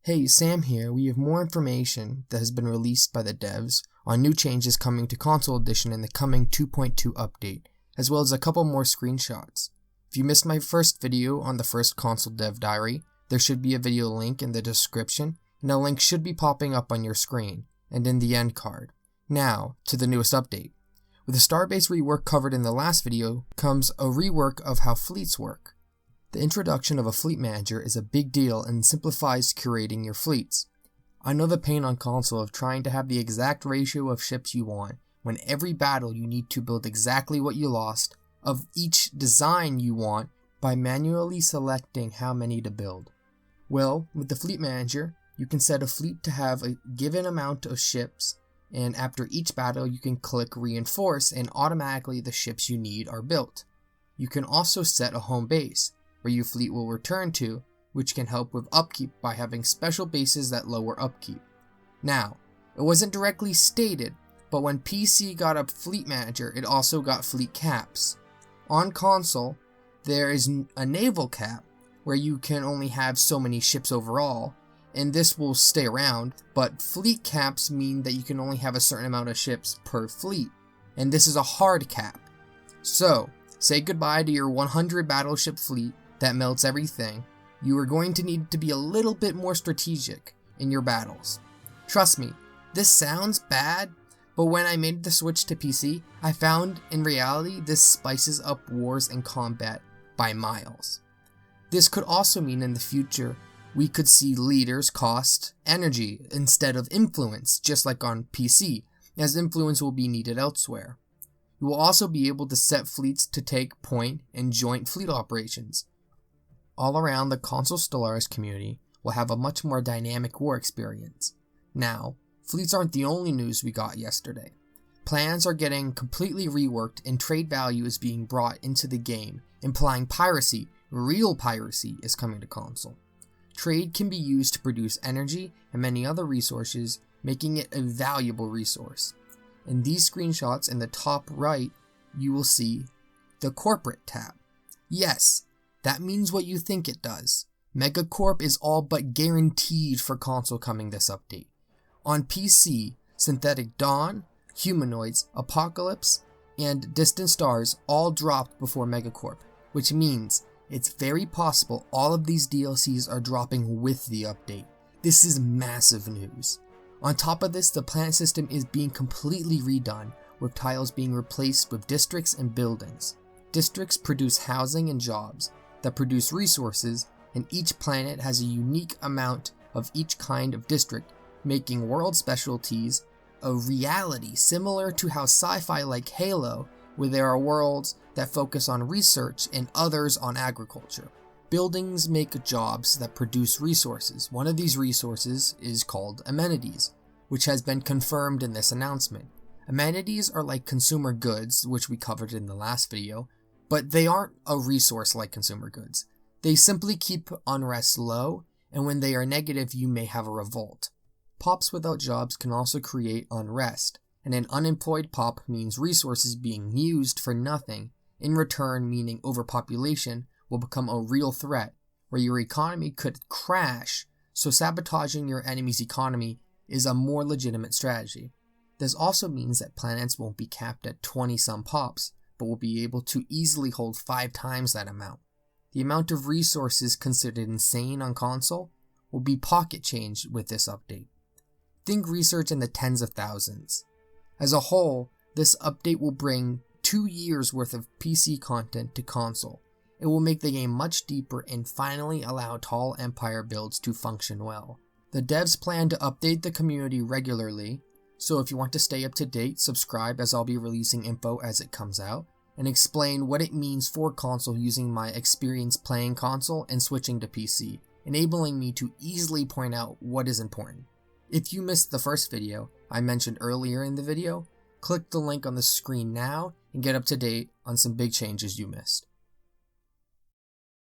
Hey, Sam here. We have more information that has been released by the devs on new changes coming to Console Edition in the coming 2.2 update, as well as a couple more screenshots. If you missed my first video on the first console dev diary, there should be a video link in the description, and a link should be popping up on your screen, and in the end card. Now, to the newest update. With the Starbase rework covered in the last video, comes a rework of how fleets work. The introduction of a fleet manager is a big deal and simplifies curating your fleets. I know the pain on console of trying to have the exact ratio of ships you want, when every battle you need to build exactly what you lost, of each design you want, by manually selecting how many to build. Well, with the fleet manager, you can set a fleet to have a given amount of ships, and after each battle you can click reinforce and automatically the ships you need are built. You can also set a home base, where your fleet will return to, which can help with upkeep by having special bases that lower upkeep. Now, it wasn't directly stated, but when PC got a fleet manager, it also got fleet caps. On console, there is a naval cap, where you can only have so many ships overall, and this will stay around, but fleet caps mean that you can only have a certain amount of ships per fleet, and this is a hard cap. So, say goodbye to your 100 battleship fleet that melts everything. You are going to need to be a little bit more strategic in your battles. Trust me, this sounds bad, but when I made the switch to PC, I found in reality this spices up wars and combat by miles. This could also mean in the future we could see leaders cost energy instead of influence, just like on PC, as influence will be needed elsewhere. You will also be able to set fleets to take point and joint fleet operations. All around, the Console Stellaris community will have a much more dynamic war experience. Now, fleets aren't the only news we got yesterday. Plans are getting completely reworked and trade value is being brought into the game, implying piracy, real piracy, is coming to console. Trade can be used to produce energy and many other resources, making it a valuable resource. In these screenshots in the top right, you will see the Corporate tab. Yes, that means what you think it does. Megacorp is all but guaranteed for console coming this update. On PC, Synthetic Dawn, Humanoids, Apocalypse, and Distant Stars all dropped before Megacorp, which means it's very possible all of these DLCs are dropping with the update. This is massive news. On top of this, the planet system is being completely redone, with tiles being replaced with districts and buildings. Districts produce housing and jobs that produce resources, and each planet has a unique amount of each kind of district, making world specialties a reality similar to how sci-fi like Halo, where there are worlds that focus on research and others on agriculture. Buildings make jobs that produce resources. One of these resources is called amenities, which has been confirmed in this announcement. Amenities are like consumer goods, which we covered in the last video, but they aren't a resource like consumer goods. They simply keep unrest low, and when they are negative you may have a revolt. Pops without jobs can also create unrest, and an unemployed pop means resources being used for nothing, in return meaning overpopulation will become a real threat, where your economy could crash, so sabotaging your enemy's economy is a more legitimate strategy. This also means that planets won't be capped at 20-some pops, but will be able to easily hold 5 times that amount. The amount of resources considered insane on console will be pocket change with this update. Think research in the tens of thousands. As a whole, this update will bring 2 years worth of PC content to console. It will make the game much deeper and finally allow tall Empire builds to function well. The devs plan to update the community regularly, so if you want to stay up to date, subscribe as I'll be releasing info as it comes out, and explain what it means for console using my experience playing console and switching to PC, enabling me to easily point out what is important. If you missed the first video I mentioned earlier in the video, click the link on the screen now and get up to date on some big changes you missed.